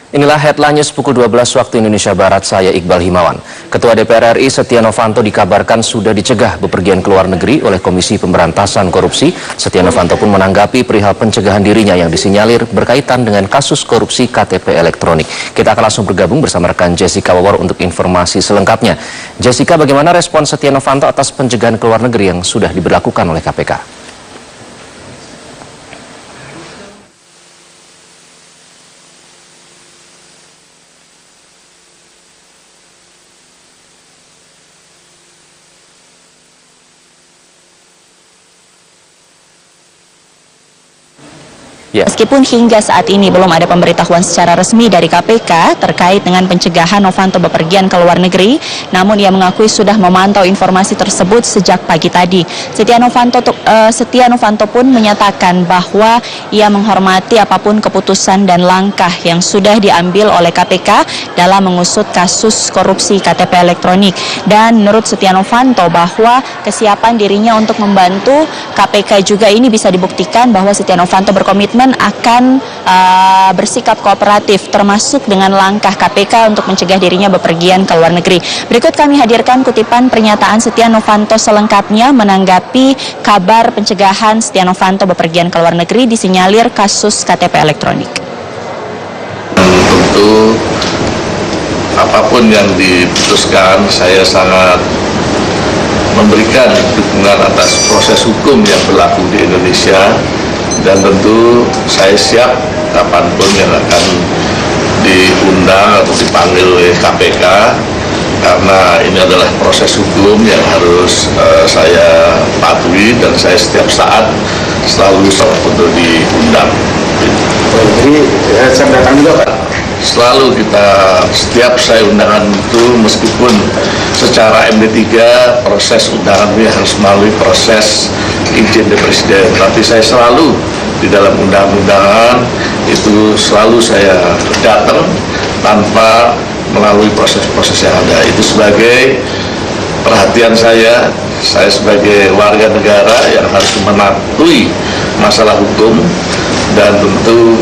Inilah headline news pukul 12 waktu Indonesia Barat, saya Iqbal Himawan. Ketua DPR RI Setia Novanto dikabarkan sudah dicegah bepergian ke luar negeri oleh Komisi Pemberantasan Korupsi. Setia Novanto pun menanggapi perihal pencegahan dirinya yang disinyalir berkaitan dengan kasus korupsi KTP elektronik. Kita akan langsung bergabung bersama rekan Jessica Wawor untuk informasi selengkapnya. Jessica, bagaimana respon Setia Novanto atas pencegahan ke luar negeri yang sudah diberlakukan oleh KPK? Meskipun hingga saat ini belum ada pemberitahuan secara resmi dari KPK terkait dengan pencegahan Novanto bepergian ke luar negeri, namun ia mengakui sudah memantau informasi tersebut sejak pagi tadi. Setia Novanto pun menyatakan bahwa ia menghormati apapun keputusan dan langkah yang sudah diambil oleh KPK dalam mengusut kasus korupsi KTP elektronik. Dan menurut Setia Novanto bahwa kesiapan dirinya untuk membantu KPK juga ini bisa dibuktikan bahwa Setia Novanto berkomitmen akan bersikap kooperatif termasuk dengan langkah KPK untuk mencegah dirinya bepergian ke luar negeri. Berikut kami hadirkan kutipan pernyataan Setia Novanto selengkapnya menanggapi kabar pencegahan Setia Novanto bepergian ke luar negeri disinyalir kasus KTP elektronik. Tentu apapun yang diputuskan, saya sangat memberikan dukungan atas proses hukum yang berlaku di Indonesia. Dan tentu saya siap kapanpun yang akan diundang atau dipanggil oleh KPK, karena ini adalah proses hukum yang harus saya patuhi dan saya setiap saat selalu siap untuk diundang. Jadi saya datang juga Pak? Selalu setiap saya undangan itu, meskipun secara MD3 proses undangan ini harus melalui proses izin dari Presiden, tapi saya selalu di dalam undangan itu selalu saya datang tanpa melalui proses-proses yang ada. Itu sebagai perhatian saya sebagai warga negara yang harus mematuhi masalah hukum, dan tentu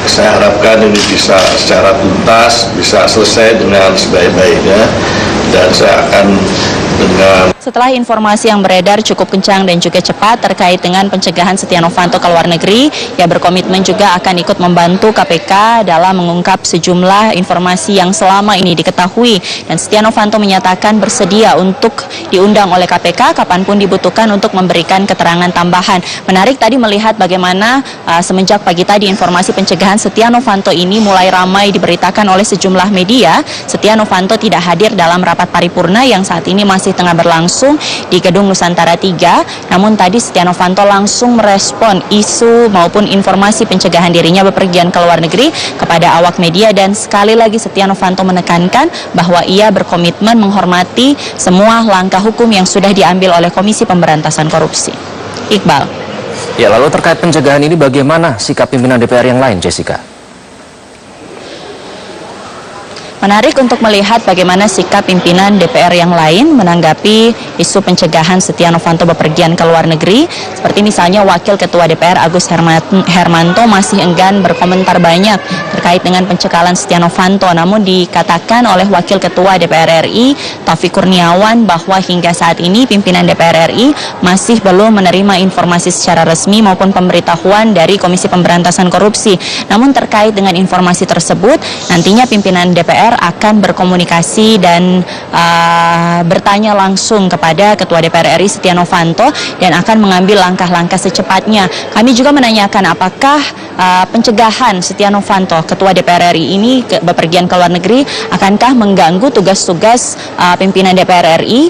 saya harapkan ini bisa secara tuntas, bisa selesai dengan sebaik-baiknya, dan saya akan dengan... Setelah informasi yang beredar cukup kencang dan juga cepat terkait dengan pencegahan Setia Novanto ke luar negeri, ia berkomitmen juga akan ikut membantu KPK dalam mengungkap sejumlah informasi yang selama ini diketahui. Dan Setia Novanto menyatakan bersedia untuk diundang oleh KPK kapanpun dibutuhkan untuk memberikan keterangan tambahan. Menarik tadi melihat bagaimana semenjak pagi tadi informasi pencegahan Setia Novanto ini mulai ramai diberitakan oleh sejumlah media. Setia Novanto tidak hadir dalam rapat paripurna yang saat ini masih tengah berlangsung di Gedung Nusantara 3. Namun tadi Setia Novanto langsung merespon isu maupun informasi pencegahan dirinya bepergian ke luar negeri kepada awak media, dan sekali lagi Setia Novanto menekankan bahwa ia berkomitmen menghormati semua langkah hukum yang sudah diambil oleh Komisi Pemberantasan Korupsi. Iqbal. Ya, lalu terkait pencegahan ini bagaimana sikap pimpinan DPR yang lain, Jessica? Menarik untuk melihat bagaimana sikap pimpinan DPR yang lain menanggapi isu pencegahan Setia Novanto bepergian ke luar negeri. Seperti misalnya Wakil Ketua DPR Agus Hermanto masih enggan berkomentar banyak terkait dengan pencekalan Setia Novanto. Namun dikatakan oleh Wakil Ketua DPR RI Taufik Kurniawan bahwa hingga saat ini pimpinan DPR RI masih belum menerima informasi secara resmi maupun pemberitahuan dari Komisi Pemberantasan Korupsi. Namun terkait dengan informasi tersebut, nantinya pimpinan DPR akan berkomunikasi dan bertanya langsung kepada Ketua DPR RI Setia Novanto dan akan mengambil langkah-langkah secepatnya. Kami juga menanyakan apakah pencegahan Setia Novanto, Ketua DPR RI ini bepergian ke luar negeri, akankah mengganggu tugas-tugas pimpinan DPR RI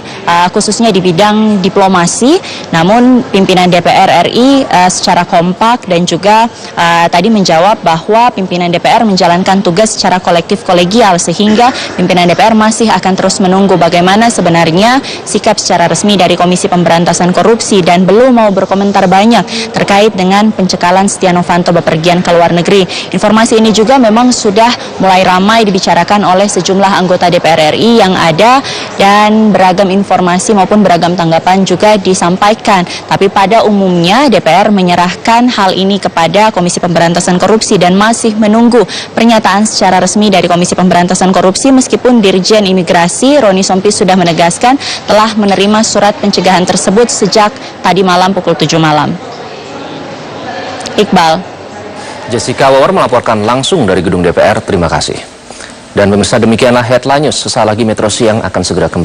khususnya di bidang diplomasi. Namun pimpinan DPR RI secara kompak dan juga tadi menjawab bahwa pimpinan DPR menjalankan tugas secara kolektif kolegial, sehingga pimpinan DPR masih akan terus menunggu bagaimana sebenarnya sikap secara resmi dari Komisi Pemberantasan Korupsi dan belum mau berkomentar banyak terkait dengan pencekalan Setia Novanto bepergian ke luar negeri. Informasi ini juga memang sudah mulai ramai dibicarakan oleh sejumlah anggota DPR RI yang ada dan beragam informasi maupun beragam tanggapan juga disampaikan. Tapi pada umumnya DPR menyerahkan hal ini kepada Komisi Pemberantasan Korupsi dan masih menunggu pernyataan secara resmi dari Komisi Pemberantasan Korupsi, meskipun Dirjen Imigrasi Roni Sompi sudah menegaskan telah menerima surat pencegahan tersebut sejak tadi malam pukul 7 malam. Iqbal. Jessica Wawar melaporkan langsung dari gedung DPR. Terima kasih. Dan pemirsa, demikianlah Headline News. Sesaat lagi Metro Siang akan segera kembali.